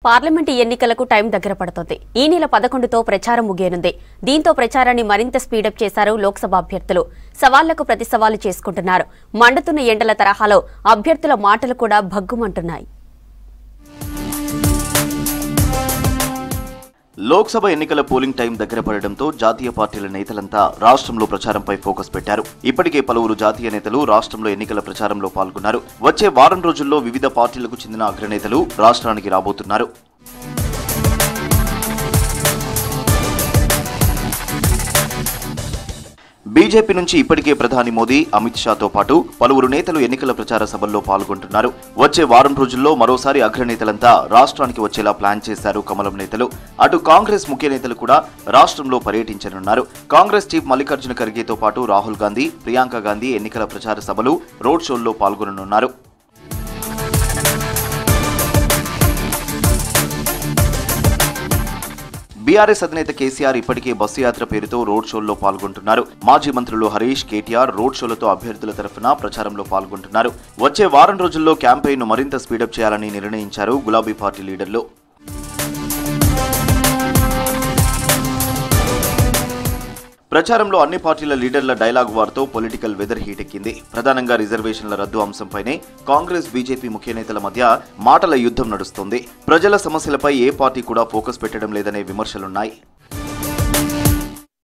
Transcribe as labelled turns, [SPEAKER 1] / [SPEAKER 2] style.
[SPEAKER 1] Parliament ఎన్నికలకు time దగ్గర పడుతోంది. ఈ నెల 11తో ప్రచారం ముగియనుంది. దీంతో ప్రచారాన్ని మరింత స్పీడప్ చేశారు లోక్సభ అభ్యర్థులు. సవాళ్లకు ప్రతి సవాలు చేసుకుంటున్నారు. మండుతున్న ఎండల తరహాలో అభ్యర్థుల మాటలు కూడా భగ్గుమంటున్నాయి.
[SPEAKER 2] లోక్సభ ఎన్నికల పోలింగ్ టైం దగ్గర పడడంతో జాతీయ పార్టీల నేతలంతా రాష్ట్రంలో ప్రచారంపై ఫోకస్ పెట్టారు. ఇప్పటికే పలువురు జాతీయ నేతలు రాష్ట్రంలో ఎన్నికల ప్రచారంలో పాల్గొన్నారు. వచ్చే వారం రోజుల్లో వివిధ పార్టీలకు చెందిన అగ్రనేతలు రాష్ట్రానికి రాబోతున్నారు. బీజేపీ నుంచి ఇప్పటికే ప్రధాని మోదీ, అమిత్ షాతో పాటు పలువురు నేతలు ఎన్నికల ప్రచార సభల్లో పాల్గొంటున్నారు. వచ్చే వారం రోజుల్లో మరోసారి అగ్రనేతలంతా రాష్ట్రానికి వచ్చేలా ప్లాన్ చేశారు కమలం నేతలు. అటు కాంగ్రెస్ ముఖ్య నేతలు కూడా రాష్ట్రంలో పర్యటించనున్నారు. కాంగ్రెస్ చీఫ్ మల్లికార్జున ఖర్గేతో పాటు రాహుల్ గాంధీ, ప్రియాంక గాంధీ ఎన్నికల ప్రచార సభలు, రోడ్ షోల్లో పాల్గొననున్నారు. బీఆర్ఎస్ అధినేత కేసీఆర్ ఇప్పటికే బస్సు యాత్ర పేరుతో రోడ్ షోల్లో పాల్గొంటున్నారు. మాజీ మంత్రులు హరీష్, కేటీఆర్ రోడ్ షోలతో అభ్యర్థుల తరఫున ప్రచారంలో పాల్గొంటున్నారు. వచ్చే వారం రోజుల్లో క్యాంపెయిన్ను మరింత స్పీడప్ చేయాలని నిర్ణయించారు గులాబీ పార్టీ లీడర్లు. ప్రచారంలో అన్ని పార్టీల లీడర్ల డైలాగ్ వార్తో పొలిటికల్ వెదర్ హీట్ ఎక్కింది. ప్రధానంగా రిజర్వేషన్ల రద్దు అంశంపైనే కాంగ్రెస్, బీజేపీ ముఖ్య నేతల మధ్య మాటల యుద్ధం నడుస్తోంది. ప్రజల సమస్యలపై ఏ పార్టీ కూడా ఫోకస్ పెట్టడం లేదనే విమర్శలున్నాయి.